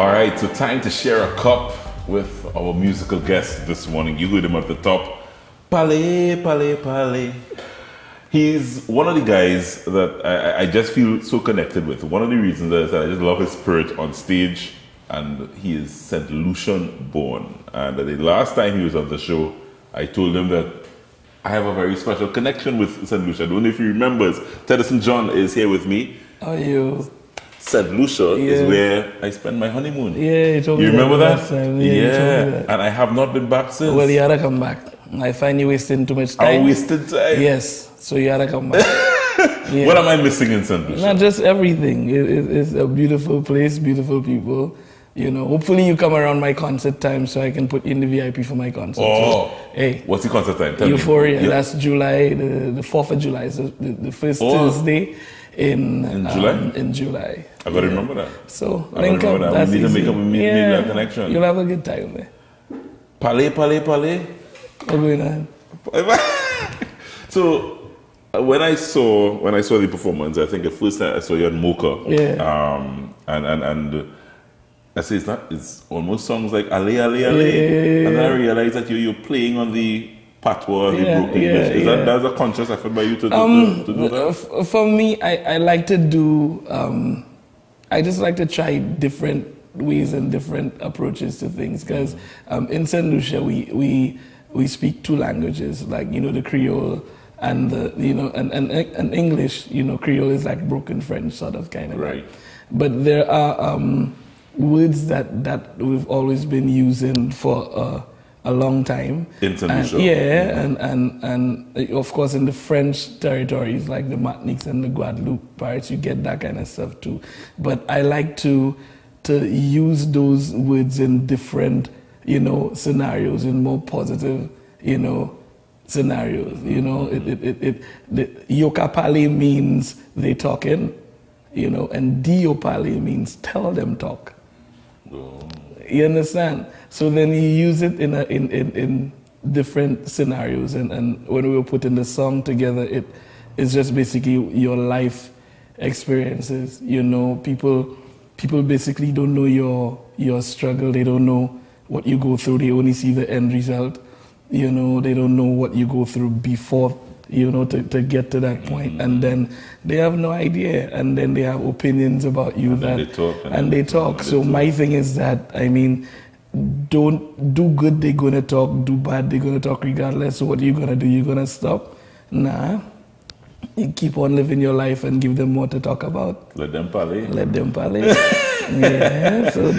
All right, so time to share a cup with our musical guest this morning. You heard him at the top. Pale, pale, pale. He's one of the guys that I just feel so connected with. One of the reasons is that I just love his spirit on stage, and he is St. Lucian born. And the last time he was on the show, I told him that I have a very special connection with St. Lucia. I don't know if he remembers. Teddyson John is here with me. How are you? St. Lucia is where I spent my honeymoon. Yeah, you told me. You remember that? Last time. Yeah, you told me that. And I have not been back since. Well, you had to come back. I find you wasting too much time. I wasted time? Yes, so you had to come back. Yeah. What am I missing in St. Lucia? Not just everything. It's a beautiful place, beautiful people. You know, hopefully you come around my concert time so I can put you in the VIP for my concert. Oh, so, hey. What's the concert time? Tell Euphoria. Me. Yeah. That's July, the 4th of July. So the first Thursday in July? In July. I gotta remember that. So I gotta remember that. We need to make up that connection. You'll have a good time there. Pale, pale, pale. What's going on? So when I saw the performance, I think the first time I saw you on Mocha. Yeah. And I say it's almost songs like Ale Ale Ale. Yeah. And I realized that you're playing on the patois, the broken English. Is that's a conscious effort by you to do that? For me, I like to do. I just like to try different ways and different approaches to things because in St. Lucia we speak two languages, like the Creole and the and English. Creole is like broken French sort of kind of. Right. But there are words that we've always been using for a long time. In St. Lucia. And of course in the French territories like the Martiniques and the Guadeloupe parts, you get that kind of stuff too. But I like to use those words in different, scenarios, in more positive, scenarios. Yokapale means they talking, and diopale means tell them talk. Oh. You understand? So then you use it in different scenarios, and when we were putting the song together, it's just basically your life experiences. People basically don't know your struggle. They don't know what you go through. They only see the end result. They don't know what you go through before, to get to that point. And then they have no idea. And then they have opinions about you and they talk. So my thing is that, don't do good, they're going to talk. Do bad, they're going to talk regardless. So what are you going to do? You're going to stop? Nah. You keep on living your life and give them more to talk about. Let them parley. Yeah, so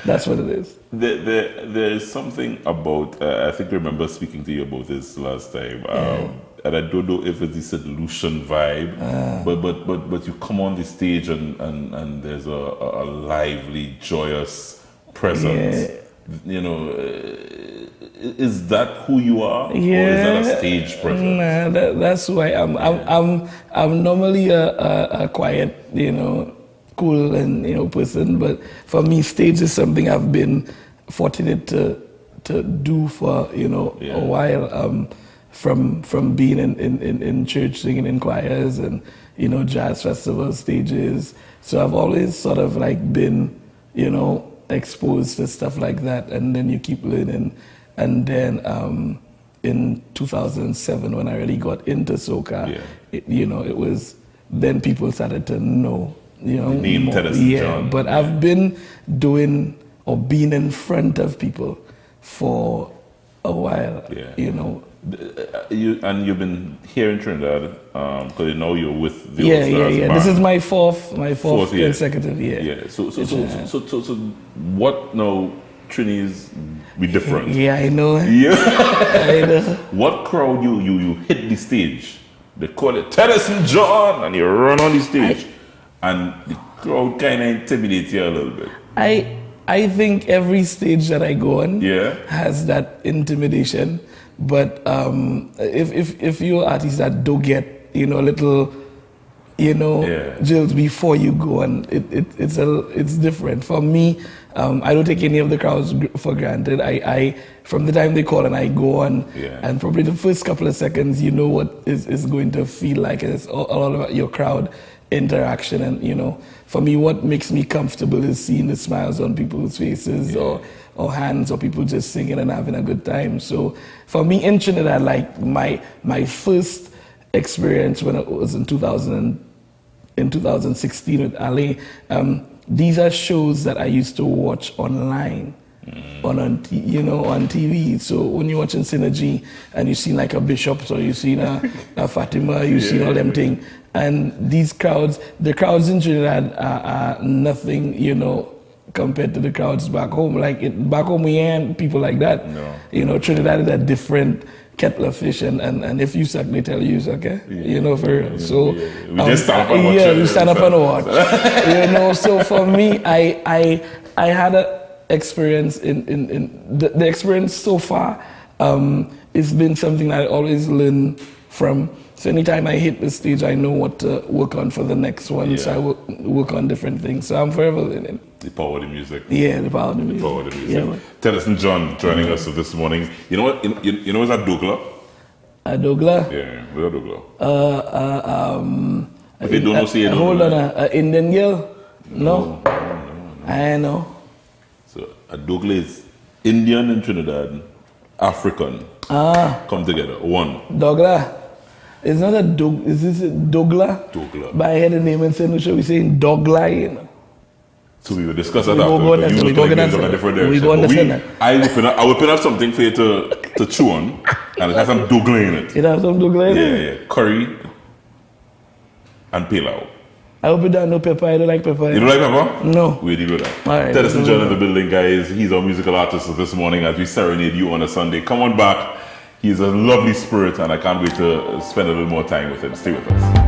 that's what it is. There is something about, I think I remember speaking to you about this last time, and I don't know if it's the St. Lucian vibe, but you come on the stage and there's a lively, joyous presence. Is that who you are, or is that a stage presence? Nah, that's who I am. I'm normally a quiet, cool and person, but for me, stage is something I've been fortunate to do for a while. From being in church, singing in choirs and jazz festival stages. So I've always sort of like been exposed to stuff like that, and then you keep learning. And then in 2007, when I really got into soca, it was then people started to know, the name Teddyson John. But I've been doing or being in front of people for a while, You've been here in Trinidad because you're with the All Stars band. This is my fourth consecutive year. Yeah. So what now? Trini's be different. Yeah, I know. Yeah. I know. What crowd you hit the stage? They call it Teddyson John, and you run on the stage, and the crowd kind of intimidates you a little bit. I think every stage that I go on has that intimidation. But if you're artists that don't get little jills before you go, and it's different. For me, I don't take any of the crowds for granted. I from the time they call and I go on, and probably the first couple of seconds, what is going to feel like. It's all about your crowd interaction. And, you know, for me, what makes me comfortable is seeing the smiles on people's faces or hands, or people just singing and having a good time. So for me in Trinidad, like my first experience when it was in 2016 with Ali, these are shows that I used to watch online. On TV. So when you're watching Synergy and you see like a Bishop, or you see a Fatima, you see all them things, and these crowds, the crowds in Trinidad are nothing, you know, compared to the crowds back home. Like back home we ain't people like that. No. You know, Trinidad is a different kettle of fish, and if you suck, they tell you suck, you know, for real. So we just stand up and watch. Yeah, we stand up and watch. You know, so for me, I had a experience in the experience so far. It's been something that I always learn from. So anytime I hit the stage, I know what to work on for the next one. So I work on different things. So I'm forever learning. The power of the music. Yeah, the power of the music. The power of the music. Yeah, Teddyson John joining us this morning. You know what? You know, is that Douglas? A Douglas? Yeah, where's Douglas? But they don't know say it. Hold on, a Indian girl? No. I know. So a Douglas is Indian and Trinidad, African. Come together. One. Douglas. It's not a Doug. Is this a Douglas? Douglas. But I had a name and saying, should we saying Douglas, you know? So we will discuss that We after. go on that, You we look go like on you're that, in a different we direction. go on But that. I will put up something for you to chew on, and it has some Douglas in it. It has some Douglas in it? Yeah. Curry and pilau. I hope you don't know pepper. I don't like pepper. You don't like pepper? No. We deal with that. All right. Teddyson John in the building, guys. He's our musical artist this morning as we serenade you on a Sunday. Come on back. He's a lovely spirit, and I can't wait to spend a little more time with him. Stay with us.